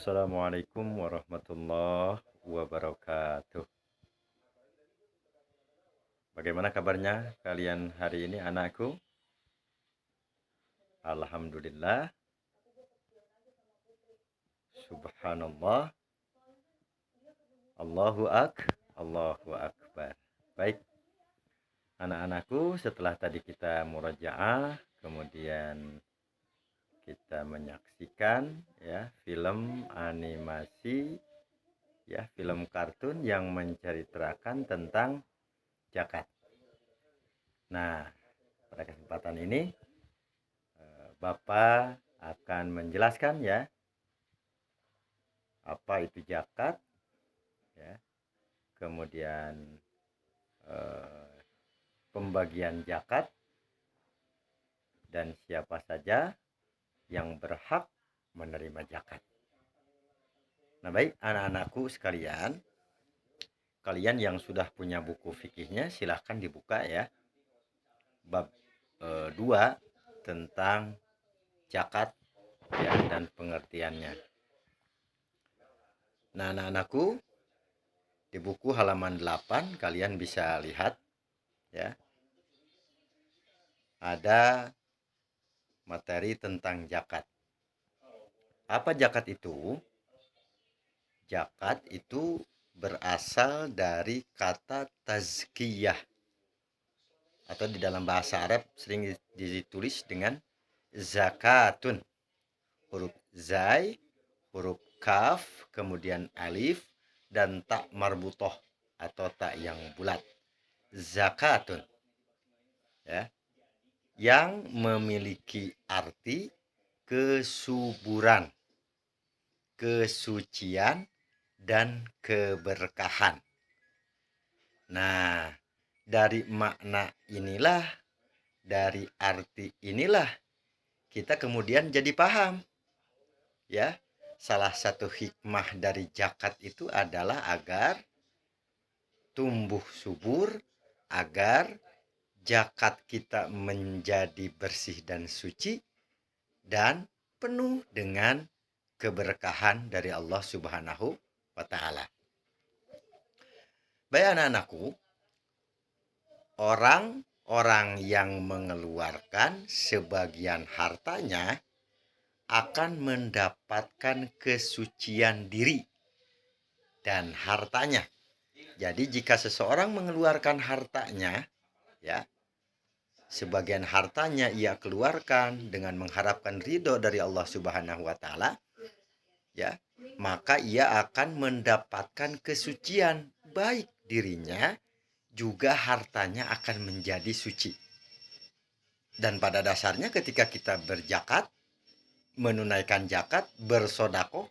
Assalamualaikum warahmatullahi wabarakatuh. Bagaimana kabarnya kalian hari ini anakku? Alhamdulillah. Subhanallah. Allahu akbar. Baik, anak-anakku, setelah tadi kita murajaah, kemudian kita menyaksikan ya film animasi, ya film kartun yang menceritakan tentang zakat. Nah, pada kesempatan ini Bapak akan menjelaskan ya apa itu zakat, ya, kemudian eh, pembagian zakat dan siapa saja yang berhak menerima zakat. Nah, baik anak-anakku sekalian, kalian yang sudah punya buku fikihnya silahkan dibuka ya. Bab 2 tentang zakat ya dan pengertiannya. Nah, anak-anakku, di buku halaman 8 kalian bisa lihat ya, ada materi tentang zakat. Apa zakat itu? Zakat itu berasal dari kata tazkiyah, atau di dalam bahasa Arab sering ditulis dengan zakatun. Huruf zai, huruf kaf, kemudian alif, dan tak marbutoh atau tak yang bulat. Zakatun. Ya, yang memiliki arti kesuburan, kesucian, dan keberkahan. Nah, dari makna inilah, dari arti inilah kita kemudian jadi paham ya. Salah satu hikmah dari zakat itu adalah agar tumbuh subur, agar zakat kita menjadi bersih dan suci dan penuh dengan keberkahan dari Allah Subhanahu wa taala. Baik anak-anakku, orang-orang yang mengeluarkan sebagian hartanya akan mendapatkan kesucian diri dan hartanya. Jadi jika seseorang mengeluarkan hartanya, ya, sebagian hartanya ia keluarkan dengan mengharapkan ridho dari Allah Subhanahu wa taala, ya, maka ia akan mendapatkan kesucian, baik dirinya juga hartanya akan menjadi suci. Dan pada dasarnya ketika kita berzakat, menunaikan zakat, bersodakoh,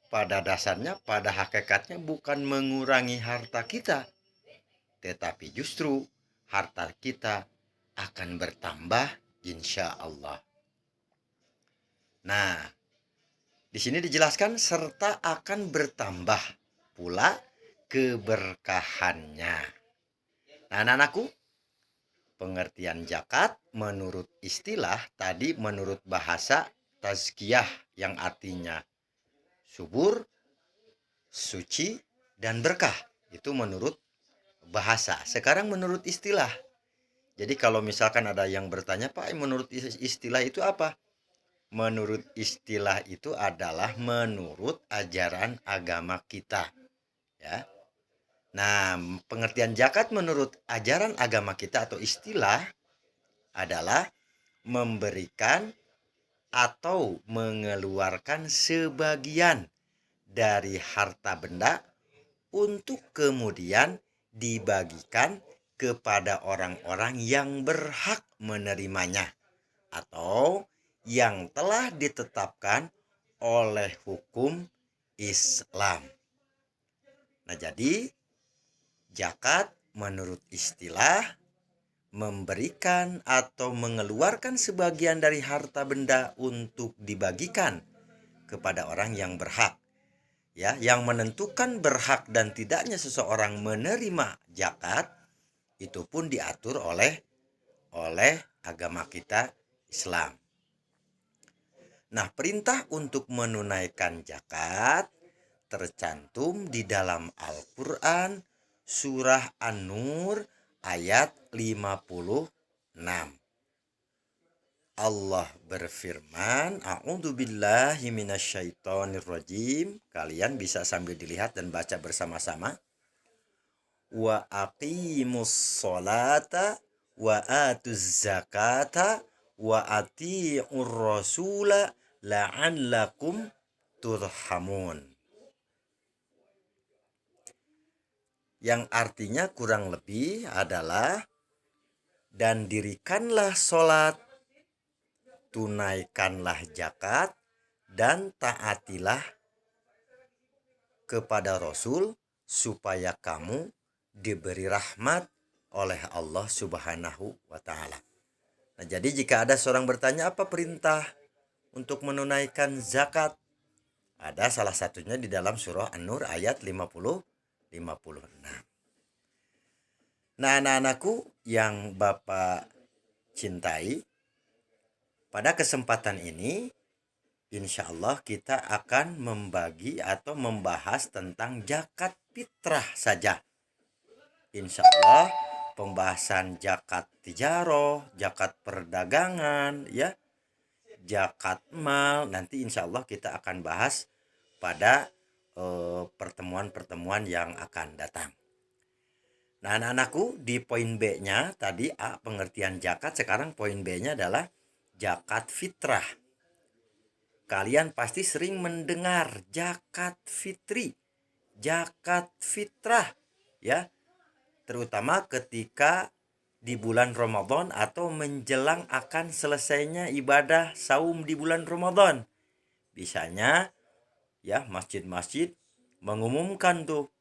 pada dasarnya, pada hakikatnya bukan mengurangi harta kita, tetapi justru harta kita akan bertambah insya Allah. Nah, di sini dijelaskan serta akan bertambah pula keberkahannya. Nah, anak-anakku, pengertian zakat menurut istilah tadi, menurut bahasa tazkiyah yang artinya subur, suci, dan berkah. Itu menurut bahasa. Sekarang menurut istilah. Jadi kalau misalkan ada yang bertanya, Pak, menurut istilah itu apa? Menurut istilah itu adalah menurut ajaran agama kita. Ya. Nah, pengertian zakat menurut ajaran agama kita atau istilah adalah memberikan atau mengeluarkan sebagian dari harta benda untuk kemudian dibagikan kepada orang-orang yang berhak menerimanya atau yang telah ditetapkan oleh hukum Islam. Nah, jadi zakat menurut istilah memberikan atau mengeluarkan sebagian dari harta benda untuk dibagikan kepada orang yang berhak. Ya, yang menentukan berhak dan tidaknya seseorang menerima zakat itu pun diatur oleh agama kita Islam. Nah, perintah untuk menunaikan zakat tercantum di dalam Al-Quran surah An-Nur ayat 56. Allah berfirman, A'udzubillahi minasyaitonirrajim. Kalian bisa sambil dilihat dan baca bersama-sama. Wa aqimus sholata wa atuz zakata wa ati'ur rasula la'allakum turhamun. Yang artinya kurang lebih adalah, dan dirikanlah sholat, tunaikanlah zakat, dan taatilah kepada Rasul supaya kamu diberi rahmat oleh Allah Subhanahu wa Ta'ala. Nah, jadi jika ada seorang bertanya apa perintah untuk menunaikan zakat, ada salah satunya di dalam surah An-Nur ayat 50-56. Nah, anak-anakku yang Bapak cintai, pada kesempatan ini insya Allah kita akan membagi atau membahas tentang zakat fitrah saja. Insya Allah pembahasan zakat tijaroh, zakat perdagangan, ya, zakat mal, nanti insya Allah kita akan bahas pada pertemuan-pertemuan yang akan datang. Nah, anak-anakku, di poin B-nya tadi A pengertian zakat, sekarang poin B-nya adalah zakat fitrah. Kalian pasti sering mendengar zakat fitri, zakat fitrah, ya, terutama ketika di bulan Ramadan atau menjelang akan selesainya ibadah saum di bulan Ramadan. Biasanya ya masjid-masjid mengumumkan tuh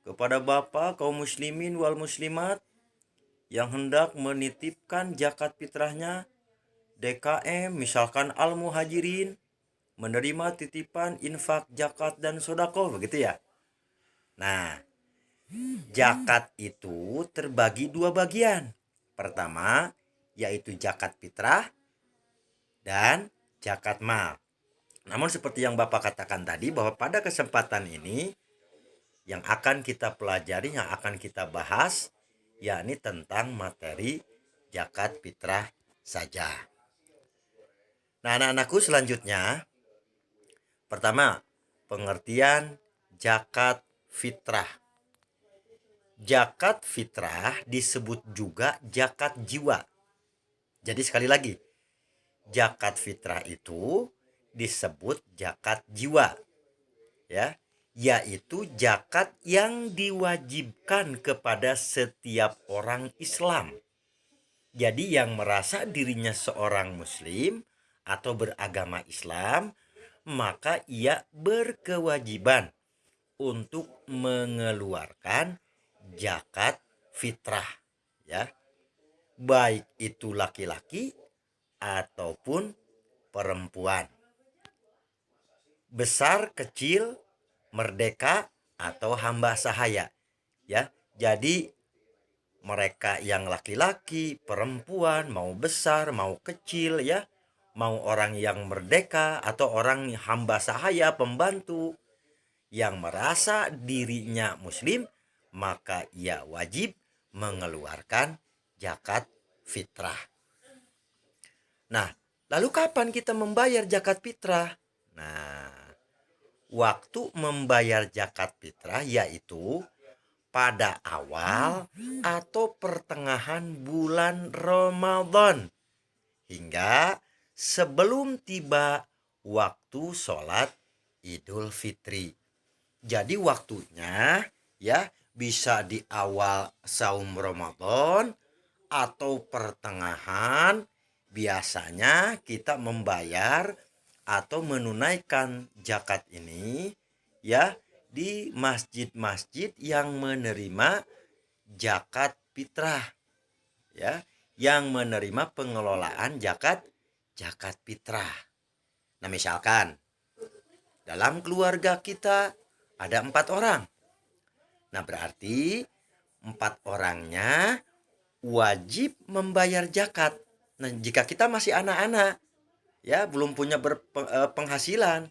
kepada Bapak kaum muslimin wal muslimat yang hendak menitipkan zakat fitrahnya, DKM misalkan Al Muhajirin menerima titipan infak, zakat dan sedekah, begitu ya. Nah, zakat itu terbagi dua bagian. Pertama yaitu zakat fitrah dan zakat mal. Namun seperti yang Bapak katakan tadi, bahwa pada kesempatan ini yang akan kita pelajari, yang akan kita bahas, yakni tentang materi zakat fitrah saja. Nah, anak-anakku, selanjutnya pertama, pengertian zakat fitrah. Zakat fitrah disebut juga zakat jiwa. Jadi sekali lagi, zakat fitrah itu disebut zakat jiwa, ya, yaitu zakat yang diwajibkan kepada setiap orang Islam. Jadi yang merasa dirinya seorang muslim atau beragama Islam, maka ia berkewajiban untuk mengeluarkan zakat fitrah, ya, baik itu laki-laki ataupun perempuan, besar kecil, merdeka atau hamba sahaya, ya. Jadi mereka yang laki-laki, perempuan, mau besar, mau kecil, ya, mau orang yang merdeka atau orang hamba sahaya, pembantu, yang merasa dirinya muslim, maka ia wajib mengeluarkan zakat fitrah. Nah, lalu kapan kita membayar zakat fitrah? Nah, waktu membayar zakat fitrah yaitu pada awal atau pertengahan bulan Ramadan hingga sebelum tiba waktu sholat Idul Fitri. Jadi waktunya ya bisa di awal saum Ramadan atau pertengahan. Biasanya kita membayar atau menunaikan zakat ini ya di masjid-masjid yang menerima zakat fitrah, ya, yang menerima pengelolaan zakat fitrah. Nah, misalkan dalam keluarga kita ada 4 orang. Nah, berarti 4 orangnya wajib membayar zakat. Nah, jika kita masih anak-anak, ya, belum punya penghasilan.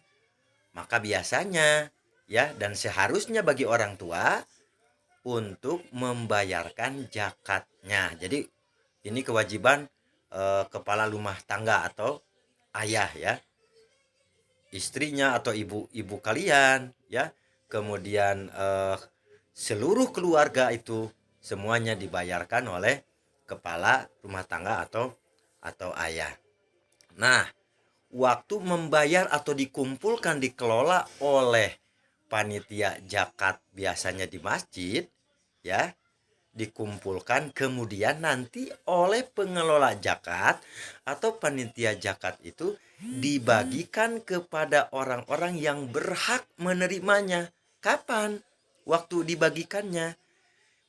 Maka biasanya ya, dan seharusnya bagi orang tua untuk membayarkan zakatnya. Jadi ini kewajiban kepala rumah tangga atau ayah ya, istrinya atau ibu kalian ya, kemudian seluruh keluarga itu semuanya dibayarkan oleh kepala rumah tangga atau ayah. Nah, waktu membayar atau dikumpulkan dikelola oleh panitia zakat biasanya di masjid ya, dikumpulkan kemudian nanti oleh pengelola zakat atau panitia zakat itu dibagikan kepada orang-orang yang berhak menerimanya. Kapan waktu dibagikannya?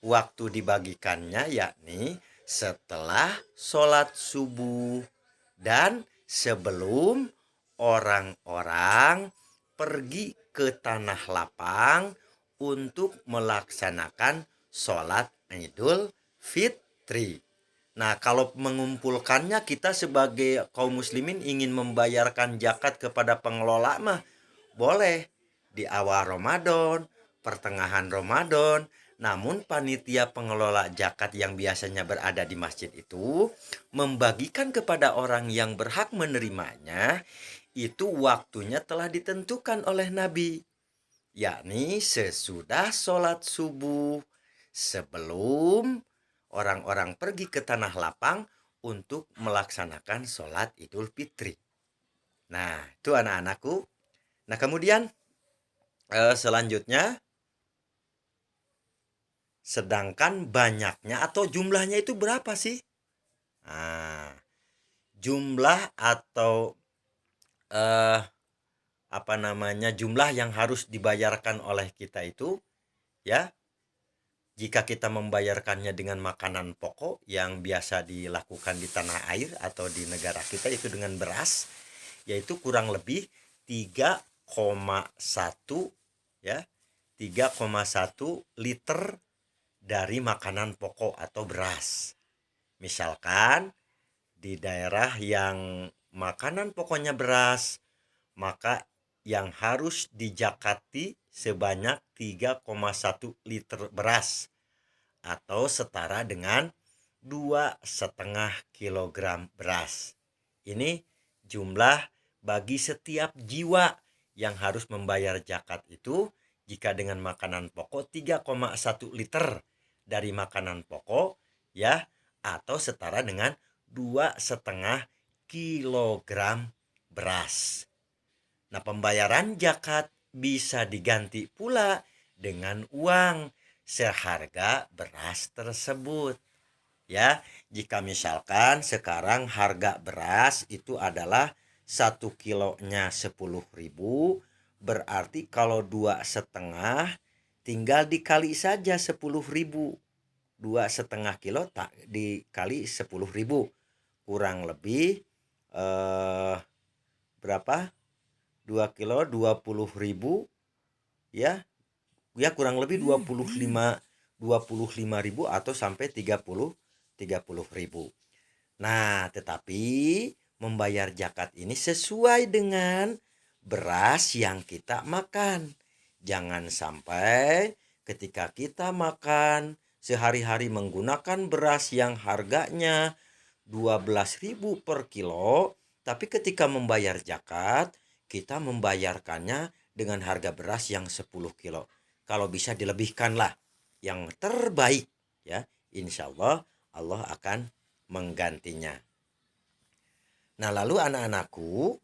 Waktu dibagikannya yakni setelah sholat subuh dan sebelum orang-orang pergi ke tanah lapang untuk melaksanakan sholat Idul Fitri. Nah, kalau mengumpulkannya kita sebagai kaum muslimin ingin membayarkan zakat kepada pengelola mah boleh di awal Ramadan, pertengahan Ramadan. Namun panitia pengelola zakat yang biasanya berada di masjid itu membagikan kepada orang yang berhak menerimanya itu waktunya telah ditentukan oleh Nabi, yakni sesudah sholat subuh, sebelum orang-orang pergi ke tanah lapang untuk melaksanakan sholat Idul Fitri. Nah, itu anak-anakku. Nah, kemudian selanjutnya, sedangkan banyaknya atau jumlahnya itu berapa sih? Nah, jumlah atau eh, jumlah yang harus dibayarkan oleh kita itu ya, jika kita membayarkannya dengan makanan pokok yang biasa dilakukan di tanah air atau di negara kita itu dengan beras, yaitu kurang lebih 3,1 ya, 3,1 liter dari makanan pokok atau beras. Misalkan di daerah yang makanan pokoknya beras, maka yang harus dijakati sebanyak 3,1 liter beras atau setara dengan 2,5 kilogram beras. Ini jumlah bagi setiap jiwa yang harus membayar zakat itu jika dengan makanan pokok 3,1 liter dari makanan pokok ya, atau setara dengan 2,5 kilogram beras. Nah, pembayaran zakat bisa diganti pula dengan uang seharga beras tersebut. Ya, jika misalkan sekarang harga beras itu adalah 1 kilonya 10.000, berarti kalau 2,5 tinggal dikali saja 10.000. 2,5 kilo tak dikali 10.000, kurang lebih berapa? 2 kilo 20.000 ya, kurang lebih 25.000 atau sampai 30.000. Nah, tetapi membayar zakat ini sesuai dengan beras yang kita makan. Jangan sampai ketika kita makan sehari-hari menggunakan beras yang harganya 12.000 per kilo, tapi ketika membayar zakat kita membayarkannya dengan harga beras yang 10 kilo. Kalau bisa dilebihkanlah yang terbaik ya, insya Allah Allah akan menggantinya. Nah, lalu anak-anakku,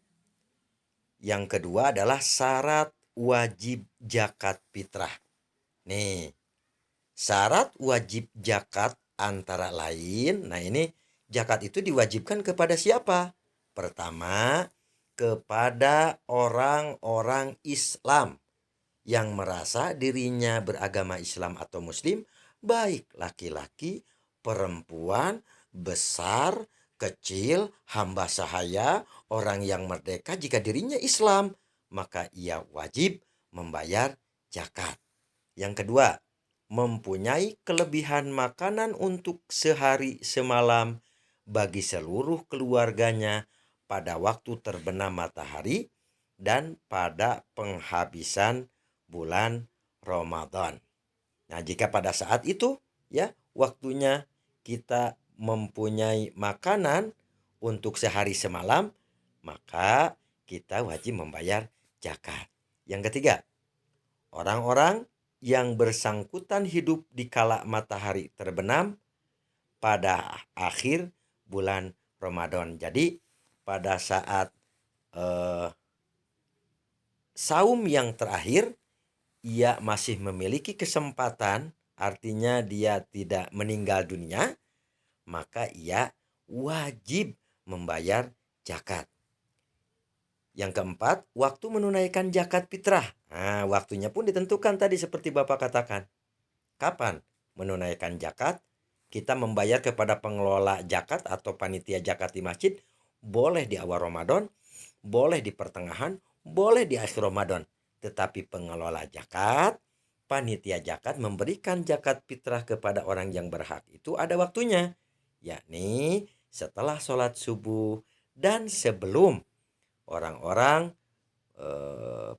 yang kedua adalah syarat wajib zakat fitrah. Nih, syarat wajib zakat antara lain, nah ini zakat itu diwajibkan kepada siapa? Pertama, kepada orang-orang Islam yang merasa dirinya beragama Islam atau Muslim, baik laki-laki, perempuan, besar, kecil, hamba sahaya, orang yang merdeka, jika dirinya Islam, maka ia wajib membayar zakat. Yang kedua, mempunyai kelebihan makanan untuk sehari semalam bagi seluruh keluarganya pada waktu terbenam matahari dan pada penghabisan bulan Ramadan. Nah, jika pada saat itu ya waktunya kita mempunyai makanan untuk sehari semalam, maka kita wajib membayar zakat. Yang ketiga, orang-orang yang bersangkutan hidup di kala matahari terbenam pada akhir bulan Ramadan. Jadi pada saat saum yang terakhir, ia masih memiliki kesempatan, artinya dia tidak meninggal dunia, maka ia wajib membayar zakat. Yang keempat, waktu menunaikan zakat fitrah. Nah, waktunya pun ditentukan tadi seperti Bapak katakan. Kapan menunaikan zakat? Kita membayar kepada pengelola zakat atau panitia zakat di masjid, boleh di awal Ramadan, boleh di pertengahan, boleh di akhir Ramadan. Tetapi pengelola zakat, panitia zakat memberikan zakat fitrah kepada orang yang berhak itu ada waktunya, yakni setelah sholat subuh dan sebelum orang-orang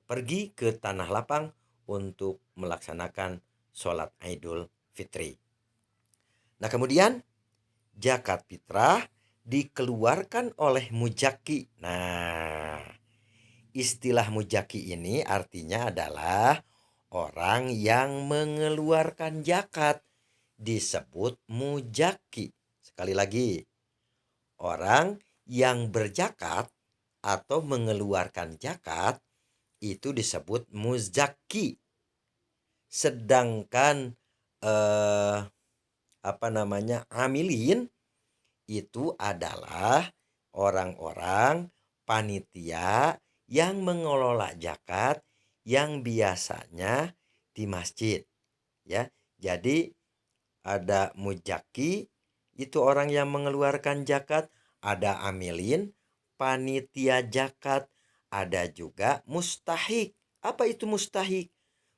pergi ke tanah lapang untuk melaksanakan sholat Idul Fitri. Nah, kemudian zakat fitrah dikeluarkan oleh muzaki. Nah, istilah muzaki ini artinya adalah orang yang mengeluarkan zakat disebut muzaki. Sekali lagi, orang yang berzakat atau mengeluarkan zakat itu disebut muzaki. Sedangkan amilin itu adalah orang-orang panitia yang mengelola zakat yang biasanya di masjid, ya. Jadi ada muzaki, itu orang yang mengeluarkan zakat, ada amilin, panitia zakat, ada juga mustahik. Apa itu mustahik?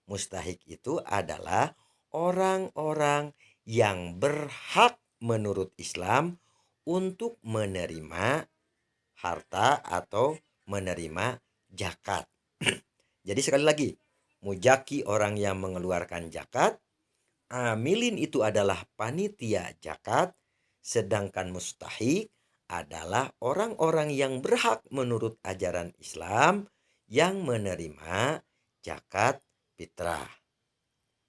Mustahik itu adalah orang-orang yang berhak menurut Islam untuk menerima harta atau menerima zakat. Jadi sekali lagi, muzaki orang yang mengeluarkan zakat, amilin itu adalah panitia zakat, sedangkan mustahik adalah orang-orang yang berhak menurut ajaran Islam yang menerima zakat fitrah.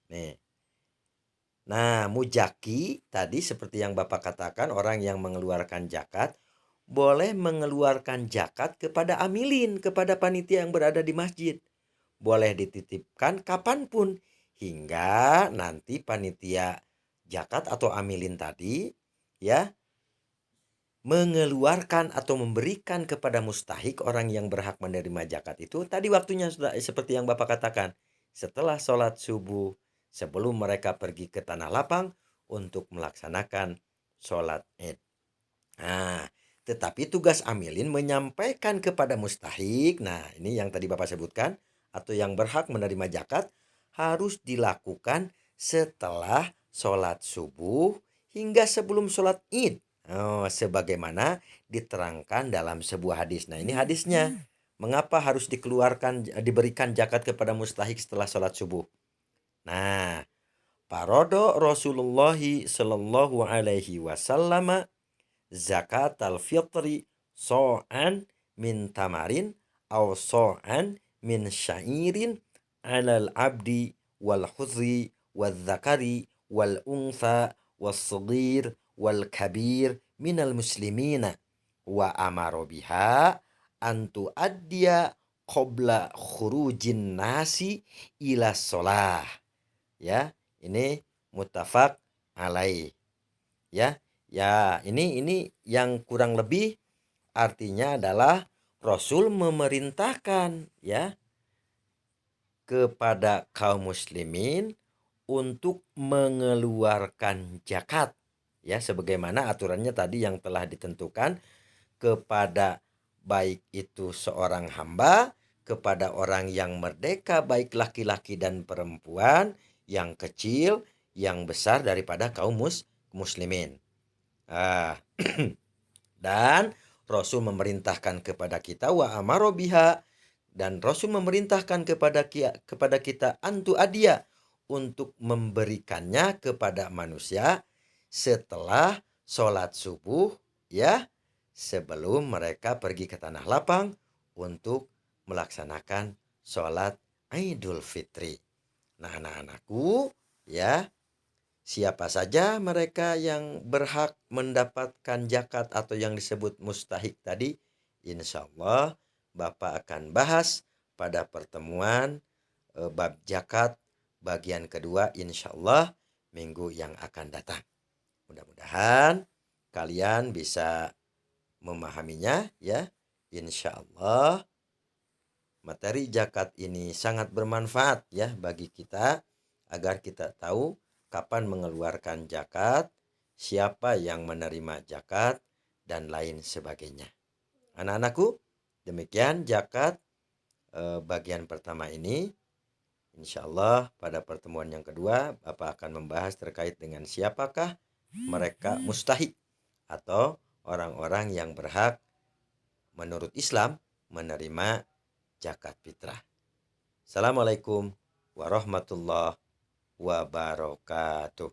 Nih. Nah, muzaki tadi seperti yang Bapak katakan, orang yang mengeluarkan zakat boleh mengeluarkan zakat kepada amilin, kepada panitia yang berada di masjid. Boleh dititipkan kapanpun hingga nanti panitia zakat atau amilin tadi ya mengeluarkan atau memberikan kepada mustahik, orang yang berhak menerima zakat itu tadi waktunya sudah seperti yang Bapak katakan, setelah sholat subuh, sebelum mereka pergi ke tanah lapang untuk melaksanakan sholat Id. Nah, tetapi tugas amilin menyampaikan kepada mustahik, nah ini yang tadi Bapak sebutkan, atau yang berhak menerima zakat, harus dilakukan setelah sholat subuh hingga sebelum sholat Id. Sebagaimana diterangkan dalam sebuah hadis. Nah, ini hadisnya. Mengapa harus diberikan zakat kepada mustahik setelah sholat subuh? Nah, parodo Rasulullah sallallahu alaihi wasallam zakat al-fitri so'an min tamarin aw so'an min syairin alal abdi wal hudri wal zakari wal untha wal sagir wal kabir minal muslimina wa amaro biha antu addiya qabla khurujin nasi ila sholah. Ya, ini muttafaq alaih. Ya, ini yang kurang lebih artinya adalah Rasul memerintahkan ya kepada kaum muslimin untuk mengeluarkan zakat ya, sebagaimana aturannya tadi yang telah ditentukan kepada baik itu seorang hamba, kepada orang yang merdeka baik laki-laki dan perempuan, yang kecil, yang besar daripada kaum muslimin. Dan Rasul memerintahkan kepada kita wa amaro biha, dan Rasul memerintahkan kepada kita antu adia, untuk memberikannya kepada manusia setelah sholat subuh, ya, sebelum mereka pergi ke tanah lapang untuk melaksanakan sholat Idul Fitri. Nah, anak-anakku, ya, siapa saja mereka yang berhak mendapatkan zakat atau yang disebut mustahik tadi, insya Allah Bapak akan bahas pada pertemuan bab zakat bagian kedua, insya Allah minggu yang akan datang. Mudah-mudahan kalian bisa memahaminya, ya. Insya Allah materi zakat ini sangat bermanfaat, ya, bagi kita, agar kita tahu kapan mengeluarkan zakat, siapa yang menerima zakat, dan lain sebagainya. Anak-anakku, demikian zakat bagian pertama ini. Insya Allah pada pertemuan yang kedua Bapak akan membahas terkait dengan siapakah mereka mustahik atau orang-orang yang berhak menurut Islam menerima zakat fitrah. Assalamualaikum warahmatullahi wabarakatuh.